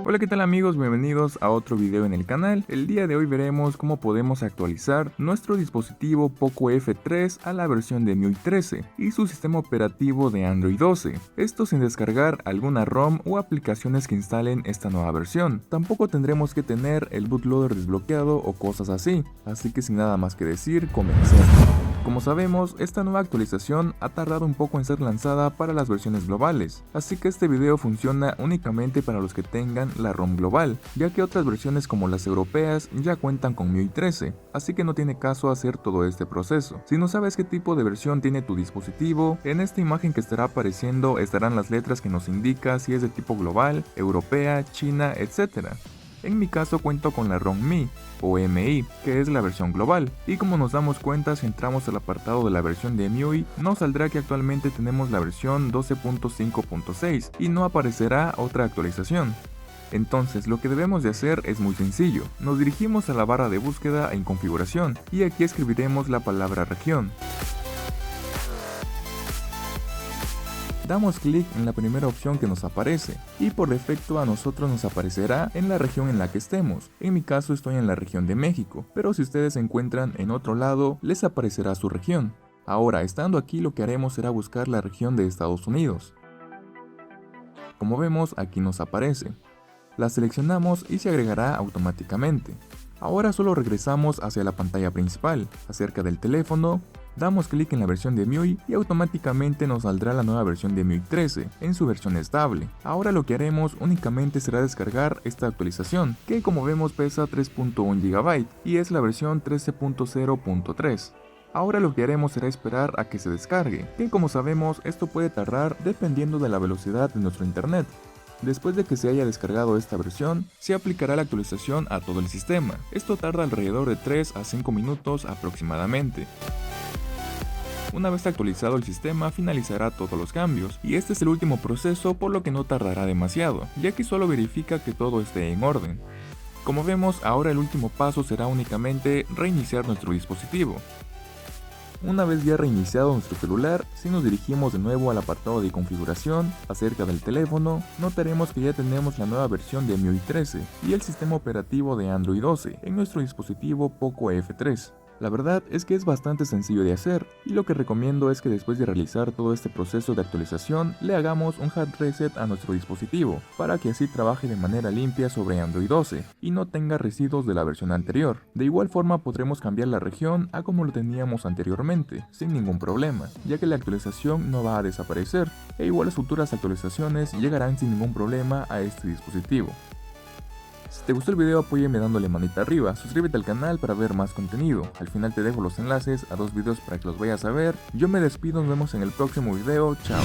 Hola, ¿qué tal amigos? Bienvenidos a otro video en el canal. El día de hoy veremos cómo podemos actualizar nuestro dispositivo Poco F3 a la versión de MIUI 13 y su sistema operativo de Android 12. Esto sin descargar alguna ROM o aplicaciones que instalen esta nueva versión. Tampoco tendremos que tener el bootloader desbloqueado o cosas así. Así que sin nada más que decir, comencemos. Como sabemos, esta nueva actualización ha tardado un poco en ser lanzada para las versiones globales, así que este video funciona únicamente para los que tengan la ROM global, ya que otras versiones como las europeas ya cuentan con MIUI 13, así que no tiene caso hacer todo este proceso. Si no sabes qué tipo de versión tiene tu dispositivo, en esta imagen que estará apareciendo estarán las letras que nos indica si es de tipo global, europea, china, etc. En mi caso cuento con la ROM Mi o MI, que es la versión global, y como nos damos cuenta si entramos al apartado de la versión de MIUI, nos saldrá que actualmente tenemos la versión 12.5.6 y no aparecerá otra actualización. Entonces lo que debemos de hacer es muy sencillo, nos dirigimos a la barra de búsqueda en configuración y aquí escribiremos la palabra región. Damos clic en la primera opción que nos aparece y por defecto a nosotros nos aparecerá en la región en la que estemos. En mi caso estoy en la región de México, pero si ustedes se encuentran en otro lado les aparecerá su región. Ahora, estando aquí, lo que haremos será buscar la región de Estados Unidos. Como vemos, aquí nos aparece. La seleccionamos y se agregará automáticamente. Ahora solo regresamos hacia la pantalla principal, acerca del teléfono. Damos clic en la versión de MIUI y automáticamente nos saldrá la nueva versión de MIUI 13 en su versión estable. Ahora lo que haremos únicamente será descargar esta actualización, que como vemos pesa 3.1 GB y es la versión 13.0.3. Ahora lo que haremos será esperar a que se descargue, que como sabemos esto puede tardar dependiendo de la velocidad de nuestro internet. Después de que se haya descargado esta versión, se aplicará la actualización a todo el sistema. Esto tarda alrededor de 3 a 5 minutos aproximadamente. Una vez actualizado el sistema, finalizará todos los cambios, y este es el último proceso, por lo que no tardará demasiado, ya que solo verifica que todo esté en orden. Como vemos, ahora el último paso será únicamente reiniciar nuestro dispositivo. Una vez ya reiniciado nuestro celular, si nos dirigimos de nuevo al apartado de configuración, acerca del teléfono, notaremos que ya tenemos la nueva versión de MIUI 13 y el sistema operativo de Android 12 en nuestro dispositivo Poco F3. La verdad es que es bastante sencillo de hacer, y lo que recomiendo es que después de realizar todo este proceso de actualización, le hagamos un hard reset a nuestro dispositivo, para que así trabaje de manera limpia sobre Android 12, y no tenga residuos de la versión anterior. De igual forma podremos cambiar la región a como lo teníamos anteriormente, sin ningún problema, ya que la actualización no va a desaparecer, e igual las futuras actualizaciones llegarán sin ningún problema a este dispositivo. Si te gustó el video, apóyame dándole manita arriba, suscríbete al canal para ver más contenido. Al final te dejo los enlaces a 2 videos para que los vayas a ver. Yo me despido, nos vemos en el próximo video, chao.